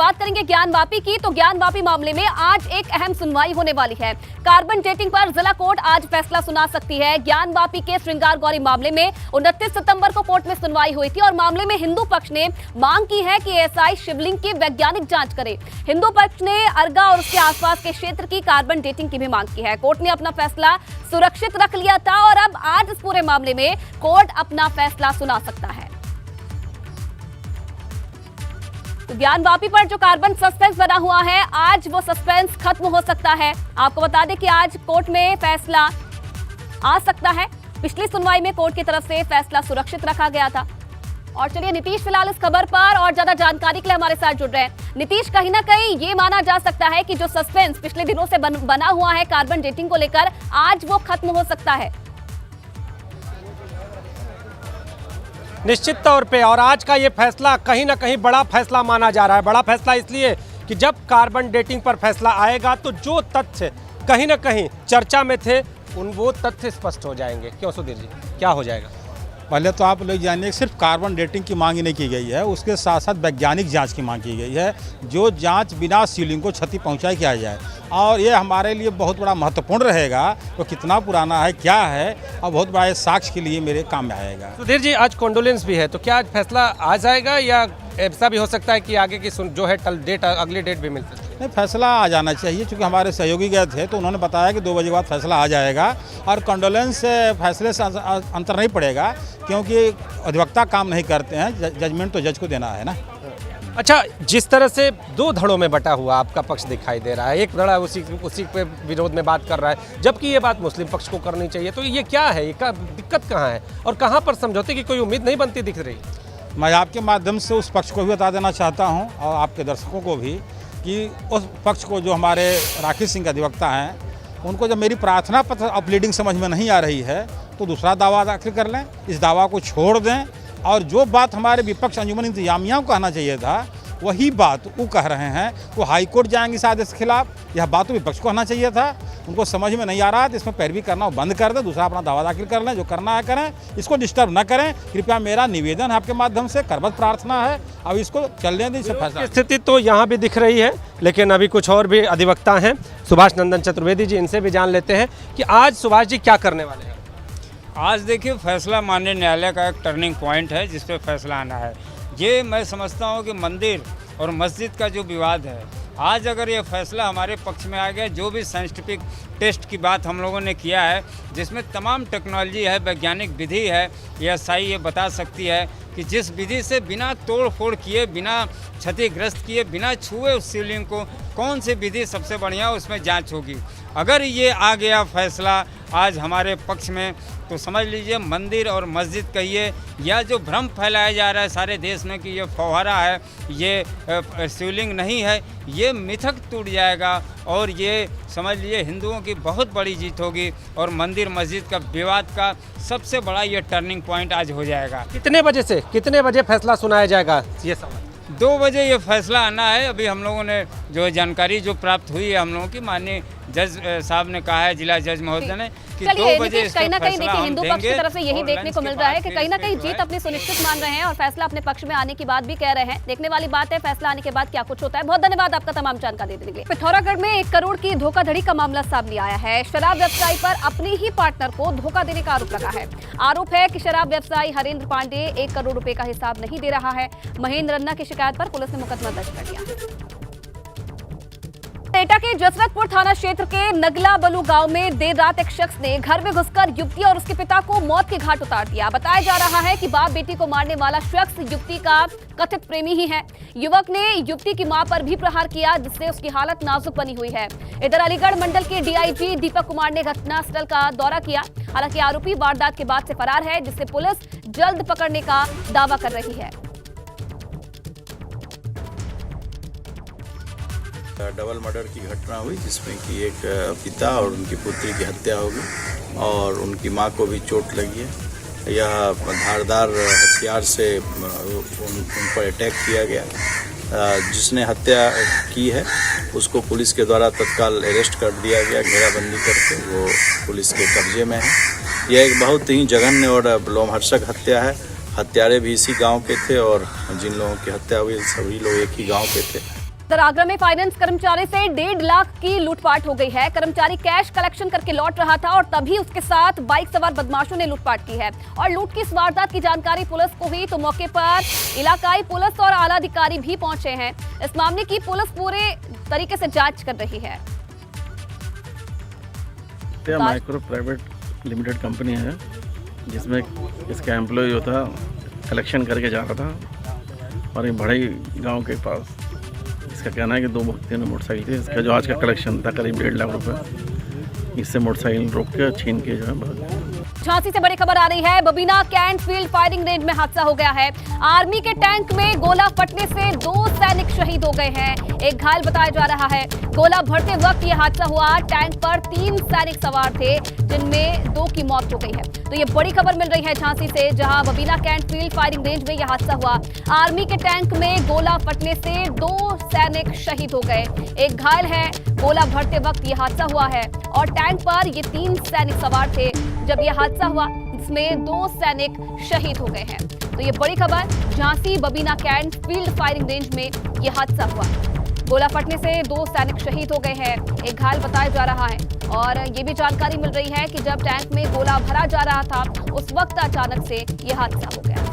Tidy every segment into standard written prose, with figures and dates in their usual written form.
बात करेंगे ज्ञानवापी की, तो ज्ञानवापी मामले में आज एक अहम सुनवाई होने वाली है। कार्बन डेटिंग पर जिला कोर्ट आज फैसला सुना सकती है। ज्ञानवापी के श्रृंगार गौरी मामले में 29 सितंबर को कोर्ट में सुनवाई हुई थी और मामले में हिंदू पक्ष ने मांग की है कि एएसआई शिवलिंग की वैज्ञानिक जांच करे। हिंदू पक्ष ने अर्गा और उसके आसपास के क्षेत्र की कार्बन डेटिंग की भी मांग की है। कोर्ट ने अपना फैसला सुरक्षित रख लिया था और अब आज इस पूरे मामले में कोर्ट अपना फैसला सुना सकता है। तो ज्ञानवापी पर जो कार्बन सस्पेंस बना हुआ है, आज वो सस्पेंस खत्म हो सकता है। आपको बता दें कि आज कोर्ट में फैसला आ सकता है। पिछली सुनवाई में कोर्ट की तरफ से फैसला सुरक्षित रखा गया था। और चलिए नीतीश फिलहाल इस खबर पर और ज्यादा जानकारी के लिए हमारे साथ जुड़ रहे हैं। नीतीश, कहीं ना कहीं ये माना जा सकता है कि जो सस्पेंस पिछले दिनों से बना हुआ है कार्बन डेटिंग को लेकर, आज वो खत्म हो सकता है। निश्चित तौर पे, और आज का ये फैसला कहीं ना कहीं बड़ा फैसला माना जा रहा है। बड़ा फैसला इसलिए कि जब कार्बन डेटिंग पर फैसला आएगा तो जो तथ्य कहीं ना कहीं चर्चा में थे वो तथ्य स्पष्ट हो जाएंगे। क्यों सुधीर जी, क्या हो जाएगा? पहले तो आप लोग जानिए, सिर्फ कार्बन डेटिंग की मांग ही नहीं की गई है, उसके साथ साथ वैज्ञानिक जांच की मांग की गई है। जो जांच बिना शिवलिंग को क्षति पहुंचाए किया जाए, और ये हमारे लिए बहुत बड़ा महत्वपूर्ण रहेगा। तो कितना पुराना है, क्या है, और बहुत बड़ा साक्ष्य के लिए मेरे काम में आएगा। सुधीर जी, आज कॉन्डोलेंस भी है, तो क्या आज फैसला आ जाएगा या ऐसा भी हो सकता है कि आगे की जो है डेट अगली डेट भी मिल सकती है? नहीं, फैसला आ जाना चाहिए, क्योंकि हमारे सहयोगी गए थे तो उन्होंने बताया कि 2 बजे बाद फैसला आ जाएगा। और कॉन्डोलेंस से फैसले से अंतर नहीं पड़ेगा, क्योंकि अधिवक्ता काम नहीं करते हैं, जजमेंट तो जज को देना है ना। अच्छा, जिस तरह से 2 धड़ों में बटा हुआ आपका पक्ष दिखाई दे रहा है, एक धड़ा उसी पे विरोध में बात कर रहा है, जबकि ये बात मुस्लिम पक्ष को करनी चाहिए, तो ये क्या है, दिक्कत कहाँ है और कहाँ पर समझौते की कोई उम्मीद नहीं बनती दिख रही? मैं आपके माध्यम से उस पक्ष को भी बता देना चाहता हूँ और आपके दर्शकों को भी कि उस पक्ष को, जो हमारे राकेश सिंह अधिवक्ता हैं, उनको जब मेरी प्रार्थना पत्र और प्लीडिंग समझ में नहीं आ रही है तो दूसरा दावा दाखिल कर लें, इस दावा को छोड़ दें। और जो बात हमारे विपक्ष अंजुमन इंतजामिया को कहना चाहिए था, वही बात वो कह रहे हैं। वो हाई कोर्ट जाएंगे शायद इसके खिलाफ, यह बात तो विपक्ष को कहना चाहिए था। उनको समझ में नहीं आ रहा है तो इसमें पैरवी करना वो बंद कर दें, दूसरा अपना दावा दाखिल कर लें, जो करना है करें, इसको डिस्टर्ब न करें। कृपया मेरा निवेदन है आपके माध्यम से, करबद्ध प्रार्थना है, अब इसको चलने दें। स्थिति तो यहाँ भी दिख रही है, लेकिन अभी कुछ और भी अधिवक्ता हैं, सुभाष नंदन चतुर्वेदी जी, इनसे भी जान लेते हैं कि आज सुभाष जी क्या करने वाले हैं। आज देखिए, फैसला माननीय न्यायालय का एक टर्निंग पॉइंट है जिस पे फैसला आना है। ये मैं समझता हूँ कि मंदिर और मस्जिद का जो विवाद है, आज अगर ये फैसला हमारे पक्ष में आ गया, जो भी साइंटिफिक टेस्ट की बात हम लोगों ने किया है, जिसमें तमाम टेक्नोलॉजी है, वैज्ञानिक विधि है, एएसआई ये बता सकती है कि जिस विधि से बिना तोड़ फोड़ किए, बिना क्षतिग्रस्त किए, बिना छुए उस शिवलिंग को, कौन सी विधि सबसे बढ़िया, उसमें जांच होगी। अगर ये आ गया फैसला आज हमारे पक्ष में, तो समझ लीजिए मंदिर और मस्जिद कहिए, या जो भ्रम फैलाया जा रहा है सारे देश में कि ये फव्वारा है, ये शिवलिंग नहीं है, ये मिथक टूट जाएगा और ये समझ लीजिए हिंदुओं की बहुत बड़ी जीत होगी और मंदिर मस्जिद का विवाद का सबसे बड़ा ये टर्निंग पॉइंट आज हो जाएगा। कितने बजे फैसला सुनाया जाएगा? ये सवाल। 2 बजे ये फैसला आना है। अभी हम लोगों ने जो जानकारी जो प्राप्त हुई है हम लोगों की, माननीय जज साहब ने कहा है, जिला जज महोदय ने, कि 2 बजे कहीं ना कहीं देखिए हिंदू पक्ष की तरफ से यही देखने को मिल रहा है कि कहीं ना कहीं जीत अपनी सुनिश्चित मान रहे हैं और फैसला अपने पक्ष में आने की बात भी कह रहे हैं। देखने वाली बात है फैसला आने के बाद क्या कुछ होता है। बहुत धन्यवाद आपका तमाम जानकारी देने के लिए। पिथौरागढ़ में 1 करोड़ की धोखाधड़ी का मामला सामने आया है। शराब व्यवसायी पर अपने ही पार्टनर को धोखा देने का आरोप लगा है। आरोप है कि शराब व्यवसायी हरेंद्र पांडे 1 करोड़ रुपए का हिसाब नहीं दे रहा है। महेंद्र रन्ना की शिकायत पर पुलिस ने मुकदमा दर्ज कर लिया। एटा के जसवंतपुर थाना क्षेत्र के नगला बलू गांव में देर रात एक शख्स ने घर में घुसकर युवती और उसके पिता को मौत के घाट उतार दिया। बताया जा रहा है कि बाप बेटी को मारने वाला शख्स युवती का कथित प्रेमी ही है। युवक ने युवती की मां पर भी प्रहार किया, जिससे उसकी हालत नाजुक बनी हुई है। इधर अलीगढ़ मंडल के डीआईजी दीपक कुमार ने घटनास्थल का दौरा किया। हालांकि आरोपी वारदात के बाद से फरार है, जिसे पुलिस जल्द पकड़ने का दावा कर रही है। डबल मर्डर की घटना हुई, जिसमें कि एक पिता और उनकी पुत्री की हत्या हो गई और उनकी मां को भी चोट लगी है। यह धारदार हथियार से उन पर अटैक किया गया। जिसने हत्या की है उसको पुलिस के द्वारा तत्काल अरेस्ट कर दिया गया, घेराबंदी करके वो पुलिस के कब्जे में है। यह एक बहुत ही जघन्य और लोमहर्षक हत्या है। हत्यारे भी इसी गांव के थे और जिन लोगों की हत्या हुई सभी लोग एक ही गांव के थे। इधर आगरा में फाइनेंस कर्मचारी से 1.5 लाख की लूटपाट हो गई है। कर्मचारी कैश कलेक्शन करके लौट रहा था और तभी उसके साथ बाइक सवार बदमाशों ने लूटपाट की है और लूट की इस वारदात की जानकारी पुलिस को हुई तो मौके पर इलाकाई पुलिस और आला अधिकारी भी पहुंचे हैं। इस मामले की पुलिस पूरे तरीके से जांच कर रही है। माइक्रो प्राइवेट लिमिटेड कंपनी है जिसमें इसका एम्प्लॉय जो था कलेक्शन करके जा रहा था और ये बड़ई गांव के पास इसका कहना है कि 2 व्यक्तियों ने मोटरसाइकिल थी, इसका जो आज का कलेक्शन था करीब 1.5 लाख रुपए, इससे मोटरसाइकिल रोक के छीन के जो है भाग गए। झांसी से बड़ी खबर आ रही है। Babina cantt field firing range में हादसा हो गया है। आर्मी के टैंक में गोला फटने से 2 सैनिक शहीद हो गए हैं, एक घायल बताया जा रहा है। गोला भरते वक्त यह हादसा हुआ। टैंक पर 3 सैनिक सवार थे जिनमें 2 की मौत हो गई है। तो ये बड़ी खबर मिल रही है झांसी से, जहां Babina cantt field firing range में यह हादसा हुआ। आर्मी के टैंक में गोला फटने से 2 सैनिक शहीद हो गए, एक घायल है। गोला भरते वक्त यह हादसा हुआ है और टैंक पर ये 3 सैनिक सवार थे जब यह हादसा हुआ, जिसमें 2 सैनिक शहीद हो गए हैं। तो ये बड़ी खबर, Jhansi Babina cantt field firing range में यह हादसा हुआ। गोला फटने से 2 सैनिक शहीद हो गए हैं, एक घायल बताया जा रहा है। और ये भी जानकारी मिल रही है कि जब टैंक में गोला भरा जा रहा था उस वक्त अचानक से यह हादसा हो गया।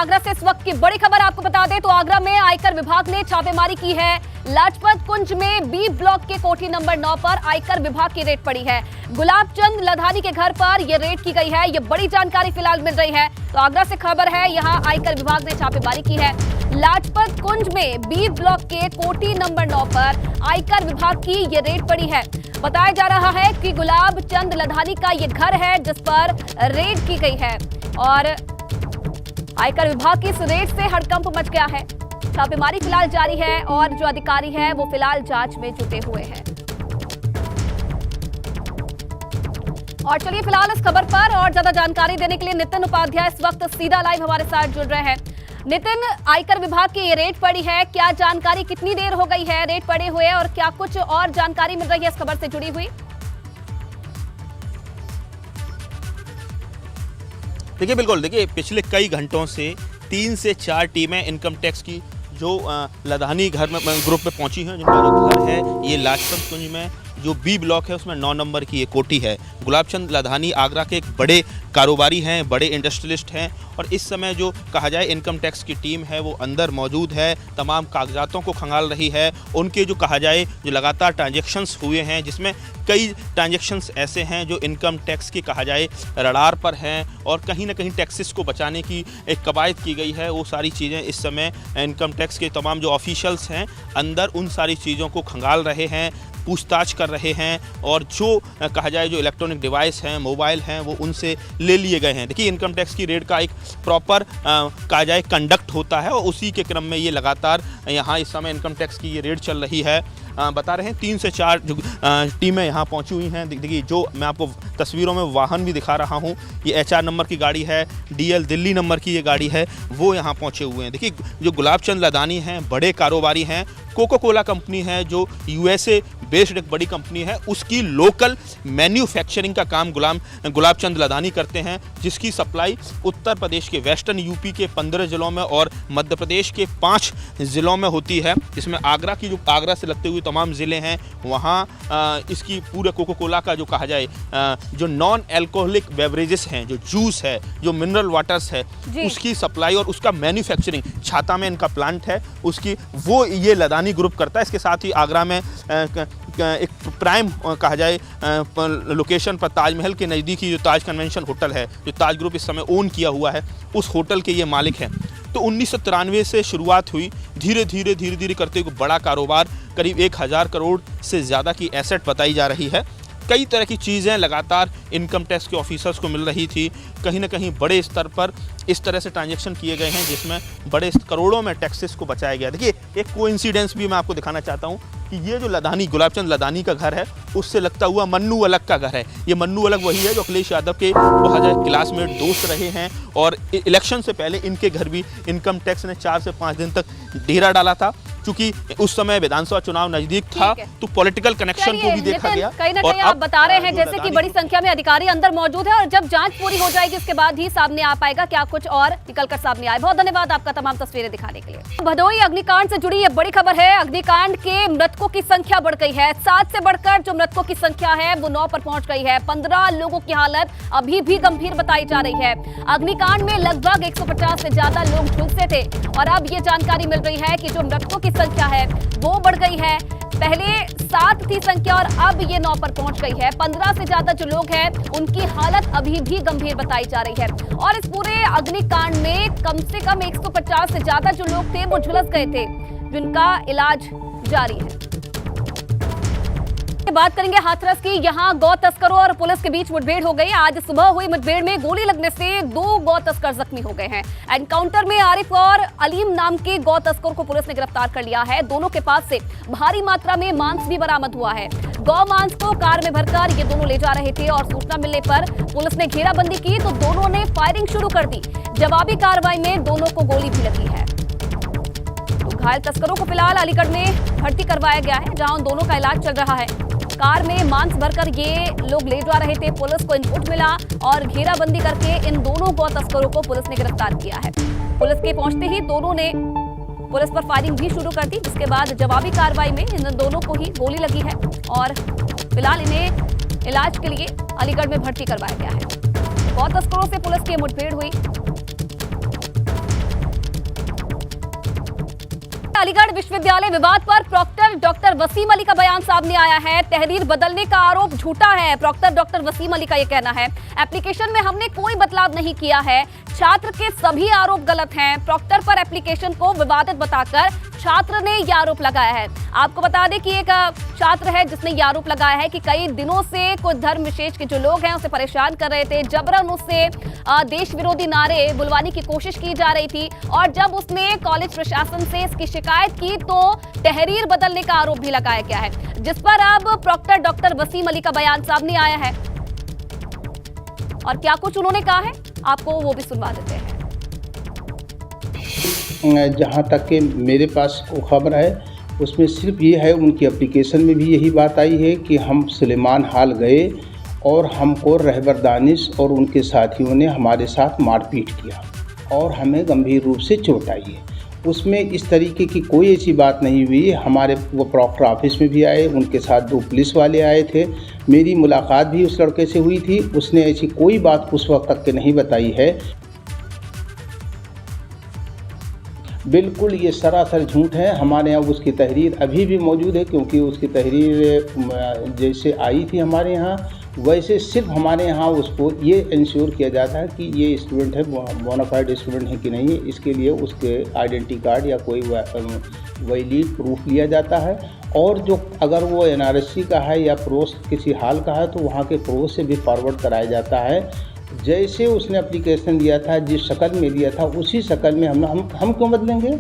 आगरा से इस वक्त की बड़ी खबर आपको बता दें तो आगरा में आयकर विभाग ने छापेमारी की है। लाजपत कुंज में बी ब्लॉक के कोठी नंबर 9 पर आयकर विभाग की रेड पड़ी है। गुलाब चंद लधानी के घर पर यह रेड की गई है। यह बड़ी जानकारी फिलहाल मिल रही है। तो आगरा से खबर है, यहां आयकर विभाग ने छापेमारी की है। लाजपत कुंज में बी ब्लॉक के कोठी नंबर 9 पर आयकर विभाग की यह रेड पड़ी है। बताया जा रहा है कि गुलाब चंद लधानी का यह घर है जिस पर रेड की गई है और आयकर विभाग की इस रेड से हड़कंप मच गया है। छापेमारी फिलहाल जारी है और जो अधिकारी हैं वो फिलहाल जांच में जुटे हुए हैं। और चलिए फिलहाल इस खबर पर और ज्यादा जानकारी देने के लिए नितिन उपाध्याय इस वक्त सीधा लाइव हमारे साथ जुड़ रहे हैं। नितिन, आयकर विभाग की ये रेड पड़ी है, क्या जानकारी, कितनी देर हो गई है रेड पड़े हुए और क्या कुछ और जानकारी मिल रही है इस खबर से जुड़ी हुई? देखिए बिल्कुल, देखिए पिछले कई घंटों से 3 से 4 टीमें इनकम टैक्स की जो लधानी घर में ग्रुप में पहुंची हैं, जिनका जो घर है ये लाजपत कुंज में जो बी ब्लॉक है उसमें 9 नंबर की ये कोठी है। गुलाबचंद लधानी आगरा के एक बड़े कारोबारी हैं, बड़े इंडस्ट्रियलिस्ट हैं और इस समय जो कहा जाए इनकम टैक्स की टीम है वो अंदर मौजूद है, तमाम कागजातों को खंगाल रही है। उनके जो कहा जाए जो लगातार ट्रांजैक्शंस हुए हैं, जिसमें कई ट्रांजैक्शंस ऐसे हैं जो इनकम टैक्स की कहा जाए रडार पर हैं और कहीं ना कहीं टैक्सेस को बचाने की एक कवायद की गई है। वो सारी चीज़ें इस समय इनकम टैक्स के तमाम जो ऑफिशियल्स हैं अंदर उन सारी चीज़ों को खंगाल रहे हैं, पूछताछ कर रहे हैं और जो कहा जाए जो इलेक्ट्रॉनिक डिवाइस हैं, मोबाइल हैं, वो उनसे ले लिए गए हैं। देखिए इनकम टैक्स की रेड का एक प्रॉपर कहा जाए कंडक्ट होता है और उसी के क्रम में ये लगातार यहाँ इस समय इनकम टैक्स की ये रेड चल रही है। बता रहे हैं 3 से 4 टीमें यहाँ पहुँची हुई हैं। देखिए जो मैं आपको तस्वीरों में वाहन भी दिखा रहा हूँ, ये HR नंबर की गाड़ी है, DL दिल्ली नंबर की ये गाड़ी है, वो यहाँ पहुँचे हुए हैं। देखिए जो गुलाबचंद लधानी हैं बड़े कारोबारी हैं, कोका कोला कंपनी है जो USA बेस्ड एक बड़ी कंपनी है, उसकी लोकल मैन्युफैक्चरिंग का काम गुलाबचंद लधानी करते हैं, जिसकी सप्लाई उत्तर प्रदेश के वेस्टर्न यूपी के 15 ज़िलों में और मध्य प्रदेश के 5 ज़िलों में होती है। इसमें आगरा की जो आगरा से लगते हुए तमाम ज़िले हैं वहाँ इसकी पूरे कोका कोला का जो कहा जाए जो नॉन एल्कोहलिक बेवरेजेस हैं, जो जूस है, जो मिनरल वाटर्स है, उसकी सप्लाई और उसका मैन्युफैक्चरिंग छाता में इनका प्लांट है, उसकी वो ये लधानी ग्रुप करता है। इसके साथ ही आगरा में एक प्राइम कहा जाए लोकेशन पर ताजमहल के नज़दीक ही जो ताज कन्वेंशन होटल है, जो ताज ग्रुप इस समय ओन किया हुआ है, उस होटल के ये मालिक हैं। तो 1993 से शुरुआत हुई, धीरे धीरे करते हुए बड़ा कारोबार, करीब 1000 करोड़ से ज़्यादा की एसेट बताई जा रही है। कई तरह की चीज़ें लगातार इनकम टैक्स के ऑफिसर्स को मिल रही थी। कहीं ना कहीं बड़े स्तर पर इस तरह से ट्रांजैक्शन किए गए हैं जिसमें बड़े करोड़ों में टैक्सेस को बचाया गया। देखिए एक कोइंसिडेंस भी मैं आपको दिखाना चाहता हूँ कि ये जो लधानी गुलाबचंद लधानी का घर है उससे लगता हुआ मन्नू अलग का घर है। ये मन्नू अलग वही है जो अखिलेश यादव के कहा जाए क्लासमेट दोस्त रहे हैं और इलेक्शन से पहले इनके घर भी इनकम टैक्स ने 4 से 5 दिन तक डेरा डाला था। चूंकि उस समय विधानसभा चुनाव नजदीक था ठीक है। तो पॉलिटिकल कनेक्शन को भी देखा गया। कहीं ना और कहीं आप अब बता रहे हैं जो जैसे कि लदानी बड़ी संख्या में अधिकारी अंदर मौजूद है और जब जांच पूरी हो जाएगी उसके बाद ही सामने आ पाएगा क्या कुछ और निकलकर सामने आए। बहुत धन्यवाद आपका तमाम तस्वीरें दिखाने के लिए। भदोही अग्निकांड से जुड़ी ये बड़ी खबर है। अग्निकांड के मृतकों की संख्या बढ़ गई है। 7 से बढ़कर जो मृतकों की संख्या है वो 9 पर पहुंच गई है। 15 लोगों की हालत अभी भी गंभीर बताई जा रही है। अग्निकांड में लगभग 150 से ज्यादा लोग झुलसे थे और अब ये जानकारी मिल रही है कि जो मृतकों की संख्या है वो बढ़ गई है। पहले 7 थी संख्या और अब ये 9 पर पहुंच गई है। 15 से ज्यादा जो लोग हैं उनकी हालत अभी भी गंभीर बताई जा रही है और इस पूरे अग्निकांड में कम से कम 150 से ज्यादा जो लोग थे वो झुलस गए थे जिनका इलाज जारी है। बात करेंगे हाथरस की। यहां गौ तस्करों और पुलिस के बीच मुठभेड़ हो गई। आज सुबह हुई मुठभेड़ में गोली लगने से 2 गौ तस्कर जख्मी हो गए हैं। एनकाउंटर में आरिफ और अलीम नाम के गौ तस्कर को पुलिस ने गिरफ्तार कर लिया है। दोनों के पास से भारी मात्रा में मांस भी बरामद हुआ है। गौ मांस को कार में भरकर ये दोनों ले जा रहे थे और सूचना मिलने पर पुलिस ने घेराबंदी की तो दोनों ने फायरिंग शुरू कर दी। जवाबी कार्रवाई में दोनों को गोली भी लगी है। तो घायल तस्करों को फिलहाल अलीगढ़ में भर्ती करवाया गया है जहां उन दोनों का इलाज चल रहा है। कार में मांस भरकर ये लोग ले जा रहे थे। पुलिस को इनपुट मिला और घेराबंदी करके इन दोनों गौ तस्करों को पुलिस ने गिरफ्तार किया है। पुलिस के पहुंचते ही दोनों ने पुलिस पर फायरिंग भी शुरू कर दी जिसके बाद जवाबी कार्रवाई में इन दोनों को ही गोली लगी है और फिलहाल इन्हें इलाज के लिए अलीगढ़ में भर्ती करवाया गया है। गौ तस्करों से पुलिस की मुठभेड़ हुई। अलीगढ़ विश्वविद्यालय विवाद पर प्रॉक्टर डॉक्टर वसीम अली का बयान सामने आया है। तहरीर बदलने का आरोप झूठा है। प्रॉक्टर डॉक्टर वसीम अली का यह कहना है एप्लीकेशन में हमने कोई बदलाव नहीं किया है। छात्र के सभी आरोप गलत हैं। प्रॉक्टर पर एप्लीकेशन को विवादित बताकर छात्र ने यह आरोप लगाया है। आपको बता दें कि एक छात्र है जिसने यह आरोप लगाया है कि कई दिनों से कुछ धर्म विशेष के जो लोग हैं उसे परेशान कर रहे थे। जबरन उससे देश विरोधी नारे बुलवाने की कोशिश की जा रही थी और जब उसने कॉलेज प्रशासन से इसकी शिकायत की तो तहरीर बदलने का आरोप भी लगाया गया है जिस पर अब प्रॉक्टर डॉक्टर वसीम अली का बयान सामने आया है और क्या कुछ उन्होंने कहा है आपको वो भी सुनवा देते हैं। जहाँ तक कि मेरे पास को खबर है उसमें सिर्फ ये है, उनकी एप्लीकेशन में भी यही बात आई है कि हम सुलेमान हाल गए और हमको रहबर दानिश और उनके साथियों ने हमारे साथ मारपीट किया और हमें गंभीर रूप से चोट आई है। उसमें इस तरीके की कोई ऐसी बात नहीं हुई। हमारे वो प्रॉक्टर ऑफिस में भी आए, उनके साथ 2 पुलिस वाले आए थे। मेरी मुलाकात भी उस लड़के से हुई थी। उसने ऐसी कोई बात उस वक्त तक के नहीं बताई है। बिल्कुल ये सरासर झूठ है। हमारे यहाँ उसकी तहरीर अभी भी मौजूद है क्योंकि उसकी तहरीर जैसे आई थी हमारे यहाँ वैसे सिर्फ हमारे यहाँ उसको ये इंश्योर किया जाता है कि ये स्टूडेंट है, बोनाफाइड स्टूडेंट है कि नहीं है। इसके लिए उसके आइडेंटिटी कार्ड या कोई वैलिड प्रूफ लिया जाता है और जो अगर वो NRSC का है या प्रोस किसी हाल का है तो वहाँ के प्रोस से भी फॉरवर्ड कराया जाता है। जैसे उसने एप्लीकेशन दिया था जिस शक्ल में दिया था उसी शक्ल में हम क्यों बदलेंगे।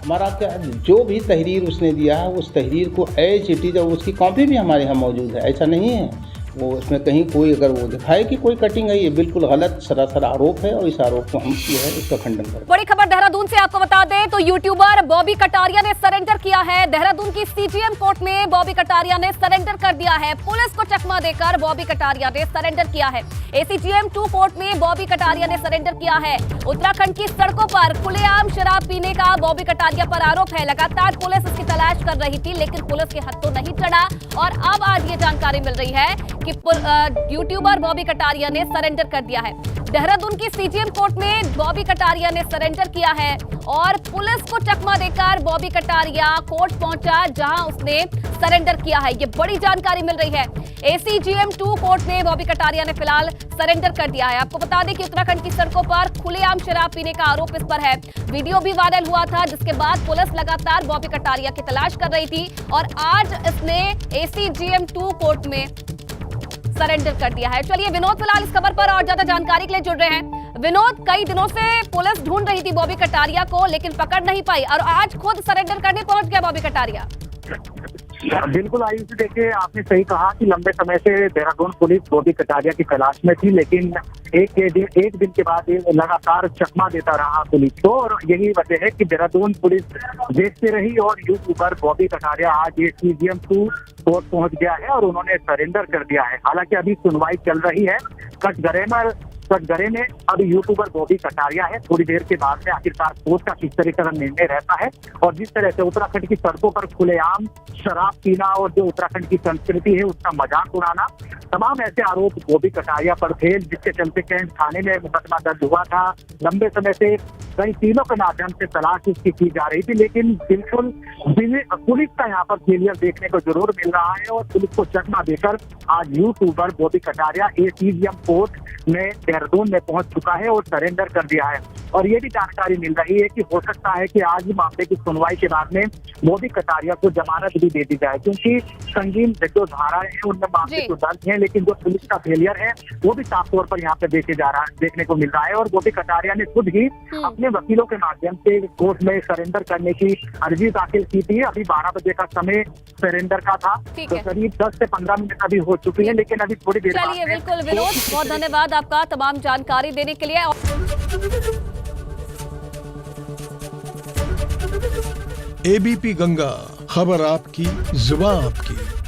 हमारा क्या जो भी तहरीर उसने दिया है उस तहरीर को एज इट इज़ उसकी कॉपी भी हमारे यहाँ मौजूद है। ऐसा नहीं है वो उसमें कहीं कोई अगर वो दिखाए कि कोई कटिंग है, ये बिल्कुल गलत सरासर आरोप है और इस आरोप को हम जो है इसका खंडन करें। बड़ी खबर देहरादून से आपको बता दें तो यूट्यूबर बॉबी कटारिया ने सरेंडर किया है। देहरादून की CGM कोर्ट में बॉबी कटारिया ने सरेंडर कर दिया है। पुलिस को चकमा देकर बॉबी कटारिया ने सरेंडर किया है। ACGM 2 कोर्ट में बॉबी कटारिया ने सरेंडर किया है। उत्तराखंड की सड़कों पर खुलेआम शराब पीने का बॉबी कटारिया पर आरोप है। लगातार पुलिस इसकी तलाश कर रही थी लेकिन पुलिस के हाथों नहीं चढ़ा और अब आज ये जानकारी मिल रही है कि यूट्यूबर बॉबी कटारिया ने सरेंडर कर दिया है। देहरादून की CGM कोर्ट में बॉबी कटारिया ने सरेंडर किया है और पुलिस को चकमा देकर बॉबी कटारिया कोर्ट पहुंचा जहां उसने सरेंडर किया है। ये बड़ी जानकारी मिल रही है। ACGM 2 कोर्ट में बॉबी कटारिया ने फिलहाल सरेंडर कर दिया है। आपको बता दें कि उत्तराखंड की सड़कों पर खुलेआम शराब पीने का आरोप इस पर है। वीडियो भी वायरल हुआ था जिसके बाद पुलिस लगातार बॉबी कटारिया की तलाश कर रही थी और आज इसने ACGM 2 कोर्ट में सरेंडर कर दिया है। चलिए विनोद फिलहाल इस खबर पर और ज्यादा जानकारी के लिए जुड़ रहे हैं। विनोद, कई दिनों से पुलिस ढूंढ रही थी बॉबी कटारिया को लेकिन पकड़ नहीं पाई और आज खुद सरेंडर करने पहुंच गया बॉबी कटारिया। बिल्कुल आयुष, देखिए आपने सही कहा कि लंबे समय से देहरादून पुलिस बॉबी कटारिया की तलाश में थी, लेकिन एक दिन के बाद ये लगातार चकमा देता रहा पुलिस को, और यही वजह है कि देहरादून पुलिस देखते रही और यूट्यूबर बॉबी कटारिया आज ACGM 2 कोर्ट पहुंच गया है और उन्होंने सरेंडर कर दिया है। हालांकि अभी सुनवाई चल रही है कटघरे में। अब यूट्यूबर बॉबी कटारिया है, थोड़ी देर के बाद में आखिरकार कोर्ट का किस तरह का निर्णय रहता है, और जिस तरह से उत्तराखंड की सड़कों पर खुलेआम शराब पीना और जो उत्तराखंड की संस्कृति है उसका मजाक उड़ाना, तमाम ऐसे आरोप बॉबी कटारिया पर थे, जिसके चलते कैंट थाने में मुकदमा दर्ज हुआ था। लंबे समय से कई टीमों के माध्यम से तलाश इसकी की जा रही थी, लेकिन बिल्कुल पुलिस का यहाँ पर फेलियर देखने को जरूर मिल रहा है, और पुलिस को चकमा देकर आज YouTuber Bobby Kataria ACGM court में देहरादून में पहुंच चुका है और सरेंडर कर दिया है। और ये भी जानकारी मिल रही है कि हो सकता है कि आज मामले की सुनवाई के बाद में बॉबी कटारिया को जमानत भी दे दी जाए, क्योंकि संगीन जो धाराएं हैं उनमें मामले तो दर्ज है, लेकिन जो पुलिस का फेलियर है वो भी साफ तौर पर यहाँ पे देखने को मिल रहा है। और बॉबी कटारिया ने खुद ही अपने वकीलों के माध्यम से कोर्ट में सरेंडर करने की अर्जी दाखिल की थी। अभी 12 बजे का समय सरेंडर का था, तो करीब 10 से 15 मिनट अभी हो चुकी है, लेकिन अभी थोड़ी देर बाद। चलिए, बिल्कुल विनोद, बहुत धन्यवाद आपका तमाम जानकारी देने के लिए। ABP गंगा, खबर आपकी, जुबान आपकी।